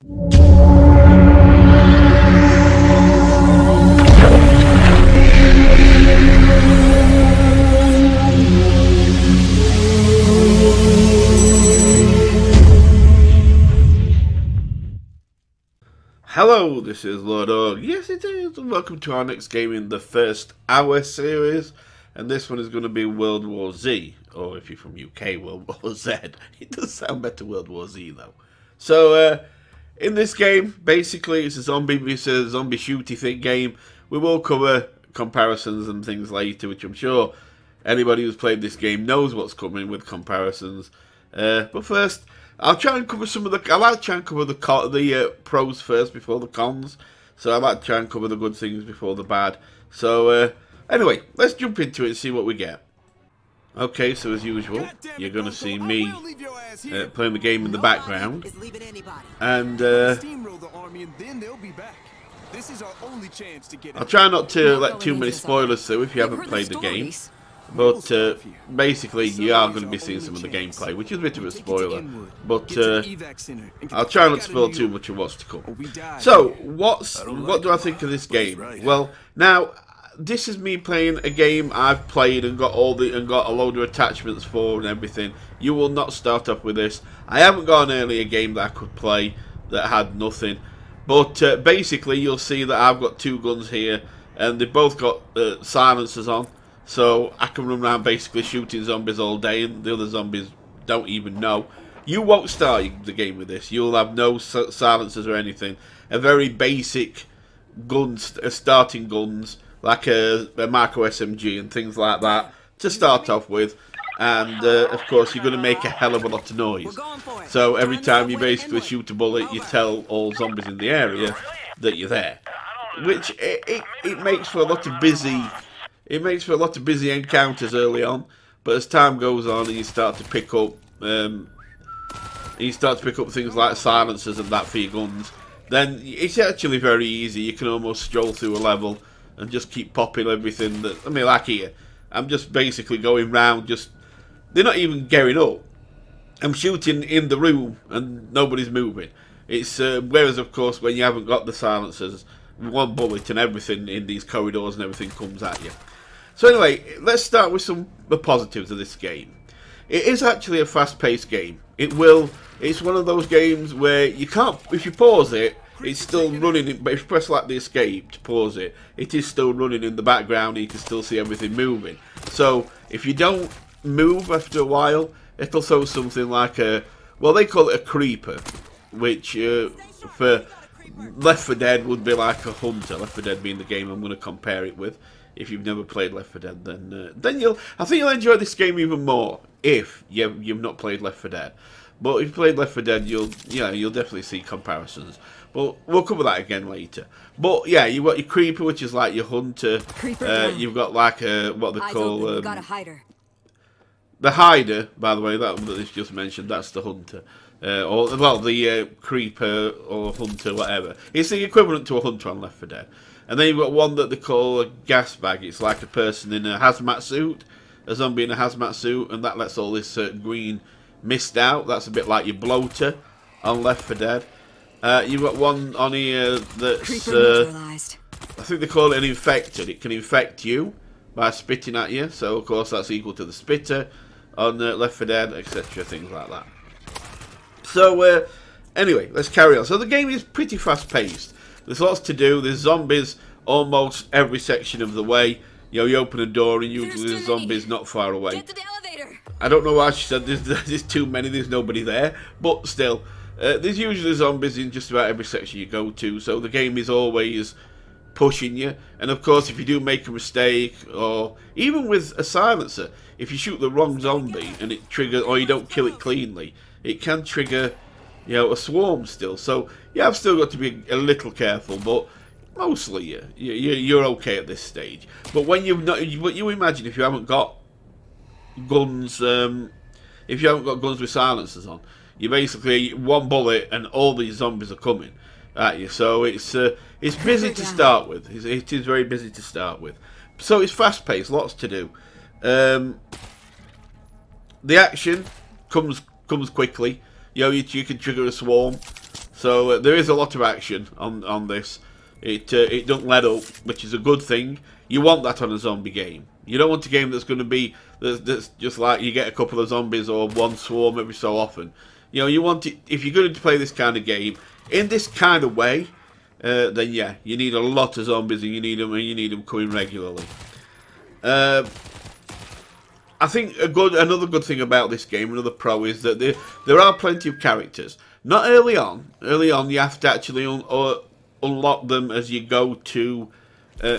Hello, this is LordUg. Yes, it is, and welcome to our next game in the first hour series. And this one is going to be World War Z, or if you're from UK, World War Z. It does sound better, World War Z, though. So, in this game, basically, it's a zombie shooty thing game. We will cover comparisons and things later, which I'm sure anybody who's played this game knows what's coming with comparisons. But first, I'll try and cover some of the. I like to try and cover the pros first before the cons. So I like to try and cover the good things before the bad. So anyway, let's jump into it and see what we get. Okay, so as usual, you're going to see me playing the game in the background, and I'll try not to let too many spoilers through if you haven't played the game. But basically, you are going to be seeing some of the gameplay, which is a bit of a spoiler. But I'll try not to spoil too much of what's to come. So, what do I think of this game? Well, now this is me playing a game I've played and got a load of attachments for and everything. You will not start off with this. I haven't got an earlier game that I could play that had nothing. But basically, you'll see that I've got two guns here, and they've both got silencers on. So I can run around basically shooting zombies all day, and the other zombies don't even know. You won't start the game with this. You'll have no silencers or anything. A very basic starting guns, like a micro SMG and things like that, to start off with. And of course, you're going to make a hell of a lot of noise. So every time you basically shoot a bullet, you tell all zombies in the area that you're there, which it makes for a lot of busy. It makes for a lot of busy encounters early on, but as time goes on and you start to pick up, things like silencers and that for your guns, then it's actually very easy. You can almost stroll through a level and just keep popping everything. Like here, I'm just basically going round. They're not even getting up. I'm shooting in the room and nobody's moving. It's whereas of course when you haven't got the silencers, one bullet and everything in these corridors and everything comes at you. So anyway, let's start with some of the positives of this game. It is actually a fast-paced game. It's one of those games where you can't, if you pause it, it's still running, but if you press like the escape to pause it, it is still running in the background and you can still see everything moving. So if you don't move after a while, it'll throw something like they call it a creeper, which for Left 4 Dead would be like a hunter. Left 4 Dead being the game I'm going to compare it with. If you've never played Left 4 Dead, then I think you'll enjoy this game even more if you've not played Left 4 Dead. But if you played Left 4 Dead, you'll definitely see comparisons. But we'll cover that again later. But yeah, you've got your creeper, which is like your hunter. You've got like what they call the hider. By the way, that is just mentioned. That's the hunter. The creeper or hunter, whatever. It's the equivalent to a hunter on Left 4 Dead. And then you've got one that they call a gas bag. It's like a person in a hazmat suit, a zombie in a hazmat suit, and that lets all this green mist out. That's a bit like your bloater on Left 4 Dead. You've got one on here that's, I think they call it an infected. It can infect you by spitting at you. So, of course, that's equal to the spitter on Left 4 Dead, etc. Things like that. So, anyway, let's carry on. So the game is pretty fast-paced. There's lots to do. There's zombies almost every section of the way. You open a door and usually there's zombies not far away. Get to the elevator. I don't know why she said there's too many, there's nobody there. But still, there's usually zombies in just about every section you go to. So the game is always pushing you. And of course, if you do make a mistake, or even with a silencer, if you shoot the wrong zombie and it triggers, or you don't kill it cleanly, it can trigger a swarm still. So yeah, I've still got to be a little careful, but mostly you're okay at this stage. But when you imagine if you haven't got guns, with silencers on, you basically one bullet and all these zombies are coming at you. So it's busy to start with. It is very busy to start with. So it's fast paced, lots to do. The action comes quickly. You can trigger a swarm So there is a lot of action on this. It don't let up, which is a good thing. You want that on a zombie game. You don't want a game that's going to be that's just like you get a couple of zombies or one swarm every so often. You know, you want it if you're going to play this kind of game in this kind of way. Then yeah, you need a lot of zombies, and you need them coming regularly. I think another good thing about this game, another pro, is that there are plenty of characters. Not early on. Early on, you have to actually unlock them as you go to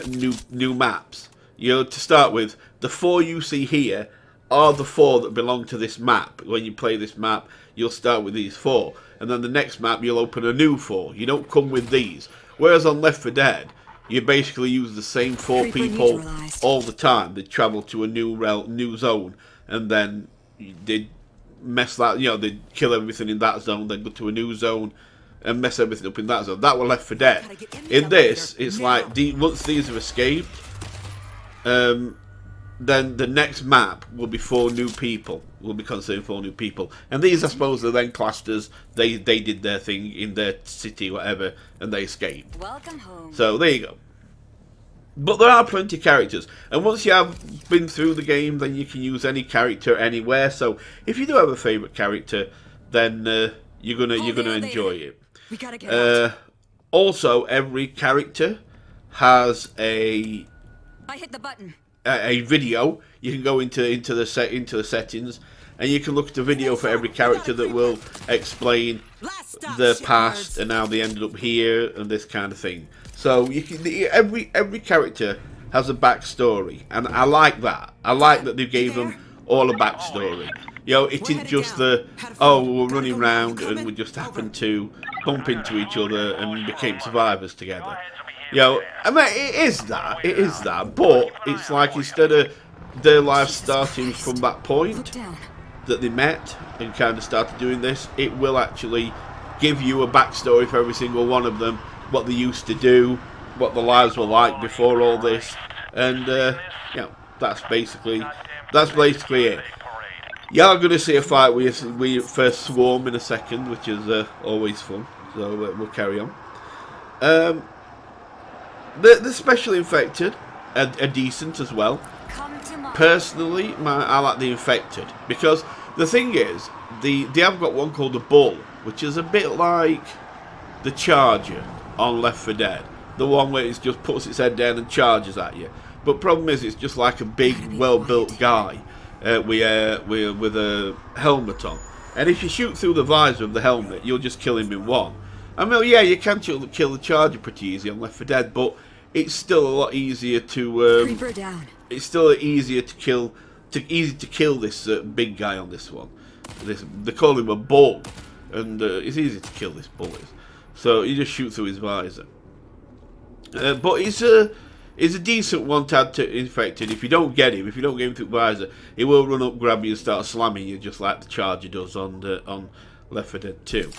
new maps. You know, to start with, the 4 you see here are the 4 that belong to this map. When you play this map, you'll start with these 4, and then the next map you'll open a new 4. You don't come with these. Whereas on Left 4 Dead, you basically use the same 4 people all the time. They travel to a new zone, and then they mess that. You know, they kill everything in that zone, then go to a new zone and mess everything up in that zone. That was Left 4 Dead. In this, it's like once these have escaped, then the next map will be 4 new people. Will be considered 4 new people, and these, I suppose, are then classed as they did their thing in their city, whatever, and they escaped. Welcome home. So there you go. But there are plenty of characters, and once you have been through the game, then you can use any character anywhere. So if you do have a favourite character, then you're gonna enjoy it. We gotta get out. Also, every character has I hit the button. A video. You can go into the settings, and you can look at a video for every character that will explain their past and how they ended up here and this kind of thing. So you can every character has a backstory, and I like that. I like that they gave them all a backstory. You know, it isn't just the we're running around and we just happened to bump into each other and became survivors together. You know, I mean, it is that, but it's like instead of their life starting from that point that they met and kind of started doing this, it will actually give you a backstory for every single one of them, what they used to do, what their lives were like before all this, and you know, that's basically it. You are going to see a fight with first Swarm in a second, which is always fun, so we'll carry on. The special infected are decent as well. Personally, I like the infected, because the thing is, they have got one called the Bull, which is a bit like the Charger on Left 4 Dead. The one where it just puts its head down and charges at you. But problem is, it's just like a big, well-built guy with a helmet on. And if you shoot through the visor of the helmet, you'll just kill him in one. I mean, yeah, you can kill the Charger pretty easy on Left 4 Dead, but it's still a lot easier to. It's still easier to kill. Easy to kill this big guy on this one. They call him a bull, and it's easy to kill this bull. So you just shoot through his visor. But it's a decent one to add to infected. If you don't get him, through the visor, he will run up, grab you, and start slamming you, just like the Charger does on Left 4 Dead 2.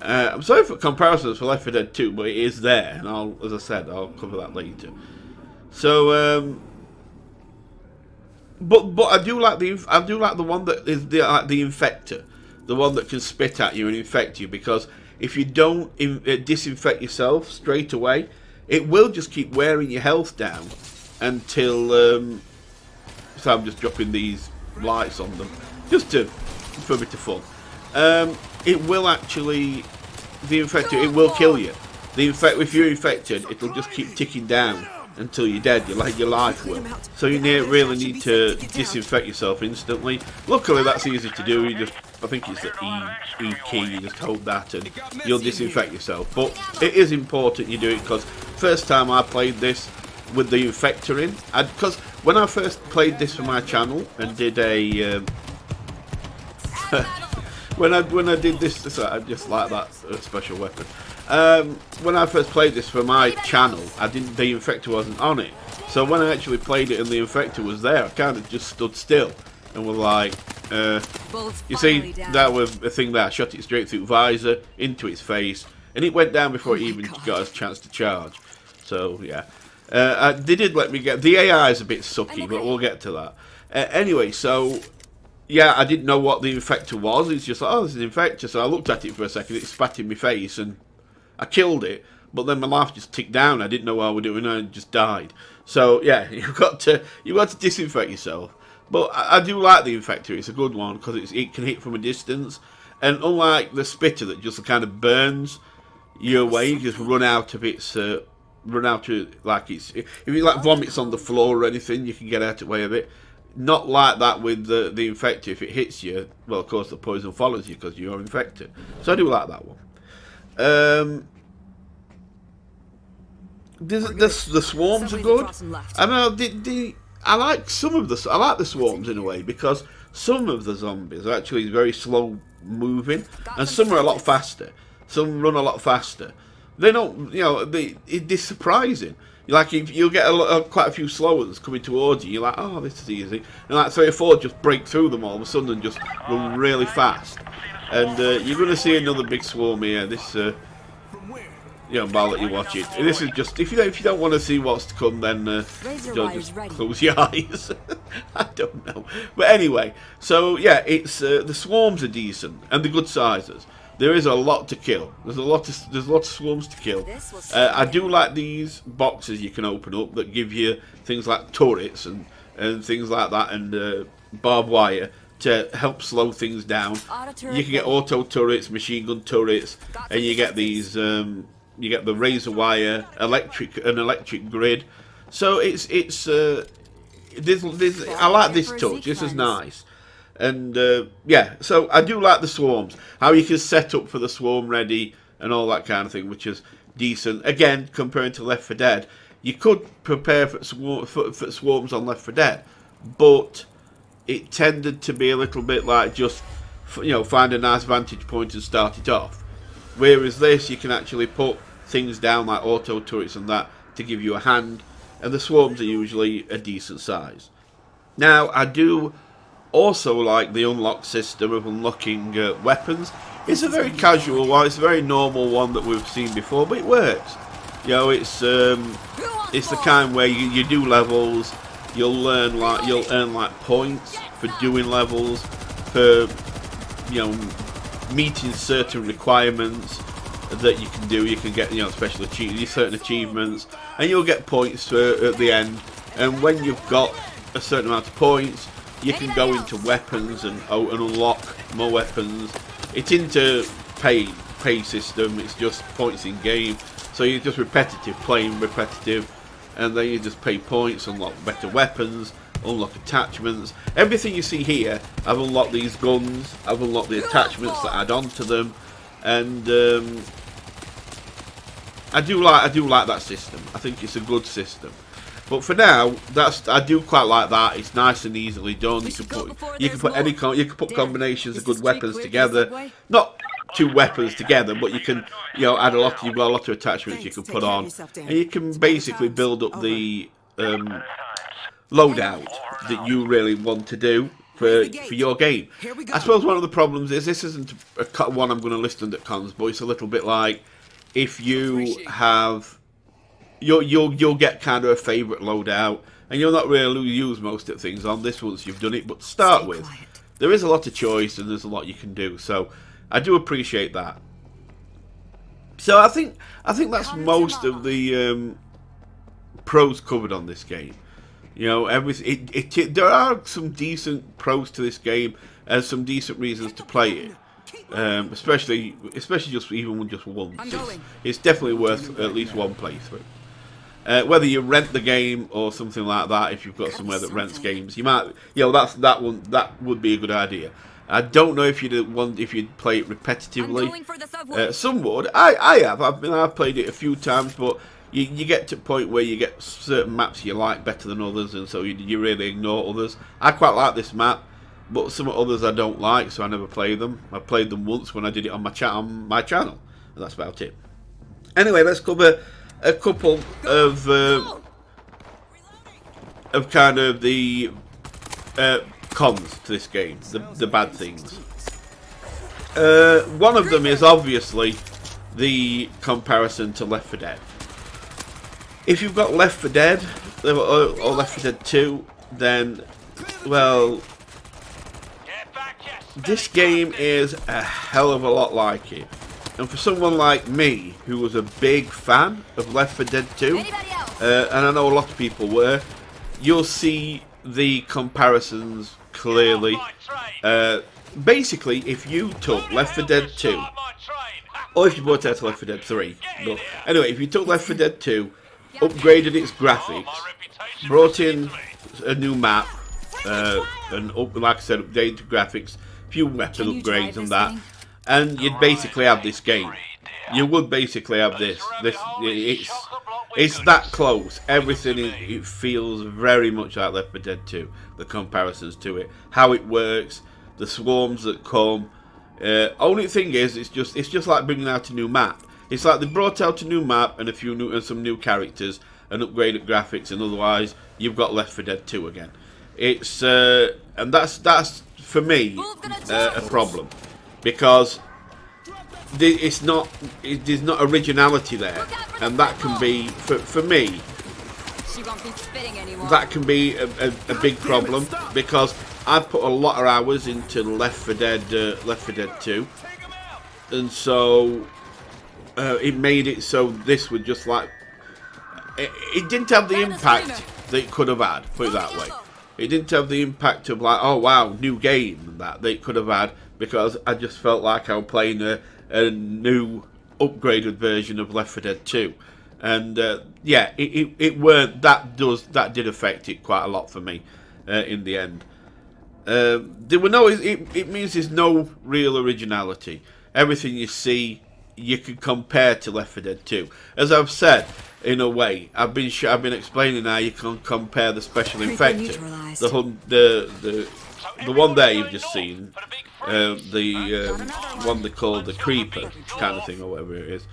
I'm sorry for comparisons for Left 4 Dead 2, but it is there, and as I said, I'll cover that later. So, but I do like the one that is the infector, the one that can spit at you and infect you, because if you don't disinfect yourself straight away, it will just keep wearing your health down until. So I'm just dropping these lights on them just for a bit of fun. It will actually, the infected, it will kill you. If you're infected, it'll just keep ticking down until you're dead. Your life will. So you really need to disinfect yourself instantly. Luckily, that's easy to do. You just, I think it's the E key. You just hold that and you'll disinfect yourself. But it is important you do it, because first time I played this with the infector in, because when I first played this for my channel and did a. When I did this, I just like that special weapon. When I first played this for my channel, the infector wasn't on it. So when I actually played it and the infector was there, I kind of just stood still and was like, you see, that was a thing there. I shot it straight through visor into its face, and it went down before it even got a chance to charge. So yeah, they did let me get. The AI is a bit sucky, but we'll get to that. Anyway, so. yeah, I didn't know what the infector was. It's just like, oh, there's an infector. So I looked at it for a second. It spat in my face, and I killed it. But then my life just ticked down. I didn't know what I was doing, and I just died. So yeah, you've got to disinfect yourself. But I do like the infector. It's a good one because it can hit from a distance, and unlike the spitter that just kind of burns you away, you just run out of its. Run out to like it's if it like vomits on the floor or anything, you can get out of the way of it. Not like that with the infector. If it hits you, well, of course the poison follows you because you're infected. So I do like that one. The swarms are good. I know I like some of the. I like the swarms in a way because some of the zombies are actually very slow moving, and some are a lot faster. Some run a lot faster. They don't, you know, it's surprising. Like you'll get quite a few slow ones coming towards you. You're like, oh, this is easy, and like 3 or 4 just break through them all of a sudden and just run really fast. And you're going to see another big swarm here. This, you know, while that you watch it. This is just if you don't want to see what's to come, then just close your eyes. I don't know, but anyway. So yeah, it's the swarms are decent and the good sizes. There is a lot to kill. There's a lot of swarms to kill. I do like these boxes you can open up that give you things like turrets and things like that, and barbed wire to help slow things down. You can get auto turrets, machine gun turrets, and you get these. You get the razor wire, electric grid. So it's I like this touch. This is nice. And yeah, so I do like the swarms. How you can set up for the swarm ready and all that kind of thing, which is decent. Again, comparing to Left 4 Dead, you could prepare for swarms on Left 4 Dead, but it tended to be a little bit like just, you know, find a nice vantage point and start it off. Whereas this, you can actually put things down like auto turrets and that to give you a hand, and the swarms are usually a decent size. Now, I do also like the unlock system of unlocking weapons. It's a very casual one, it's a very normal one that we've seen before, but it works. You know, it's the kind where you do levels, you'll earn like points for doing levels, for, you know, meeting certain requirements that you can do. You can get, you know, special certain achievements, and you'll get points at the end. And when you've got a certain amount of points, you can go into weapons and unlock more weapons. It's into pay system. It's just points in game. So you're just playing repetitive, and then you just pay points, unlock better weapons, unlock attachments. Everything you see here, I've unlocked these guns. I've unlocked the attachments that add on to them, and I do like that system. I think it's a good system. But for now, I do quite like that. It's nice and easily done. You can put combinations of good weapons together. Not 2 weapons together, but you can, you know, add a lot. You've got a lot of attachments you can put on, and you can basically build up the loadout that you really want to do for your game. I suppose one of the problems is this isn't one I'm going to list under cons, but it's a little bit like if you have. You'll get kind of a favourite loadout, and you'll not really use most of the things on this once you've done it. But to start with, there is a lot of choice and there's a lot you can do. So I do appreciate that. So I think that's most of the pros covered on this game. You know, there are some decent pros to this game and some decent reasons to play it. Especially just even just once. It's definitely worth at least one playthrough. Whether you rent the game or something like that, if you've got somewhere that rents games, you might, you know, that would be a good idea. I don't know if you'd play it repetitively. Some would. I have. I've played it a few times, but you get to a point where you get certain maps you like better than others, and so you really ignore others. I quite like this map, but some others I don't like, so I never play them. I played them once when I did it on my channel, and that's about it. Anyway, let's cover a couple of kind of the cons to this game, the bad things. One of them is obviously the comparison to Left 4 Dead. If you've got Left 4 Dead or Left 4 Dead 2, then, well, this game is a hell of a lot like it. And for someone like me, who was a big fan of Left 4 Dead 2, and I know a lot of people were, you'll see the comparisons clearly. Basically, if you took Left 4 Dead 2, or if you brought out Left 4 Dead 3, but anyway, if you took Left 4 Dead 2, upgraded its graphics, brought in a new map, and like I said, updated graphics, few weapon upgrades and that, and you'd basically have this game. You would basically have this. It's that close. Everything it feels very much like Left 4 Dead 2. The comparisons to it, how it works, the swarms that come. Only thing is, it's just like bringing out a new map. It's like they brought out a new map and some new characters and upgraded graphics, and otherwise you've got Left 4 Dead 2 again. It's and that's for me a problem, because there's not originality there, and that can be for me. That can be a big problem, because I've put a lot of hours into Left 4 Dead 2, and so it made it so this would just like it didn't have the impact that it could have had. Put it that way. It didn't have the impact of like, oh wow, new game and that it could have had, because I just felt like I was playing a new upgraded version of Left 4 Dead 2. And yeah, it weren't that did affect it quite a lot for me in the end. There were no. It means there's no real originality. Everything you see, you can compare to Left 4 Dead 2. As I've said, in a way, I've been explaining how you can compare the special infected, the one there you've just seen, the one they call the creeper kind of thing, or whatever it is.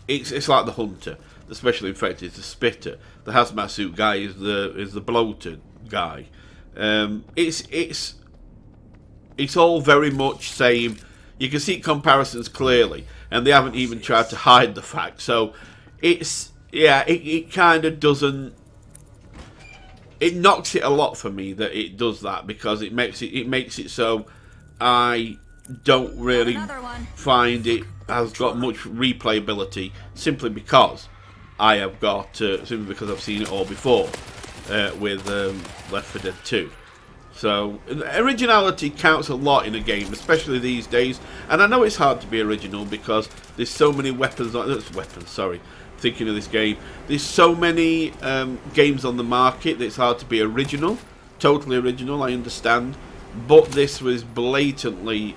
It's like the hunter. The special infected is the spitter. The hazmat suit guy is the bloated guy. It's all very much same. You can see comparisons clearly, and they haven't even tried to hide the fact. So it kind of doesn't. It knocks it a lot for me that it does that, because it makes it so I don't really find it has got much replayability, simply because I have got simply because I've seen it all before with Left 4 Dead 2. So originality counts a lot in a game, especially these days. And I know it's hard to be original because there's so many thinking of this game. There's so many games on the market that it's hard to be original, totally original. I understand, but this was blatantly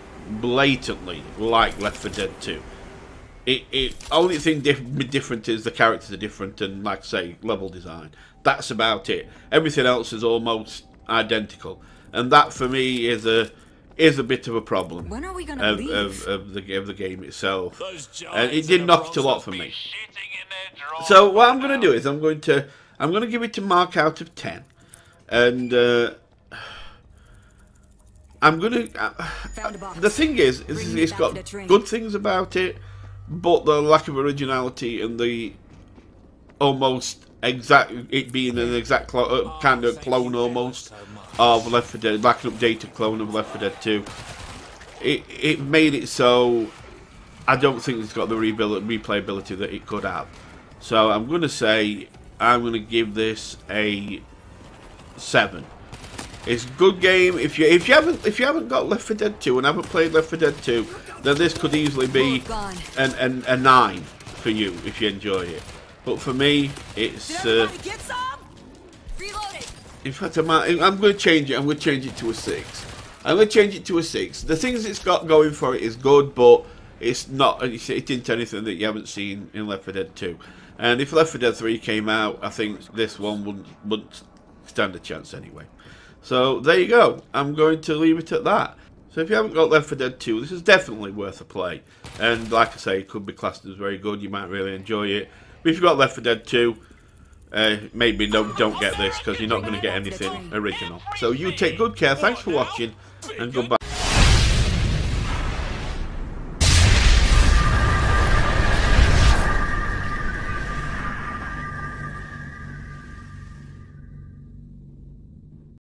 like Left 4 Dead 2. Only thing different is the characters are different, and like I say, level design. That's about it. Everything else is almost identical, and that for me is a bit of a problem. When are we gonna leave? Of the game itself, and it did knock it a lot for me. So what I'm going to do is I'm going to give it a mark out of 10, and I'm going to. The thing is it's got good things about it, but the lack of originality and the almost exact, it being an exact kind of clone almost of Left 4 Dead, like an updated clone of Left 4 Dead 2. It made it so I don't think it's got the replayability that it could have. So I'm going to say I'm going to give this a 7. It's a good game. If you haven't got Left 4 Dead 2 and haven't played Left 4 Dead 2, then this could easily be a 9 for you if you enjoy it. But for me, it's. In fact, I'm going to change it. I'm going to change it to a 6. I'm going to change it to a 6. The things it's got going for it is good, but it's not. It isn't anything that you haven't seen in Left 4 Dead 2. And if Left 4 Dead 3 came out, I think this one wouldn't stand a chance anyway. So there you go. I'm going to leave it at that. So if you haven't got Left 4 Dead 2, this is definitely worth a play. And like I say, it could be classed as very good. You might really enjoy it. But if you've got Left 4 Dead 2, maybe don't get this, because you're not going to get anything original. So you take good care. Thanks for watching, and goodbye.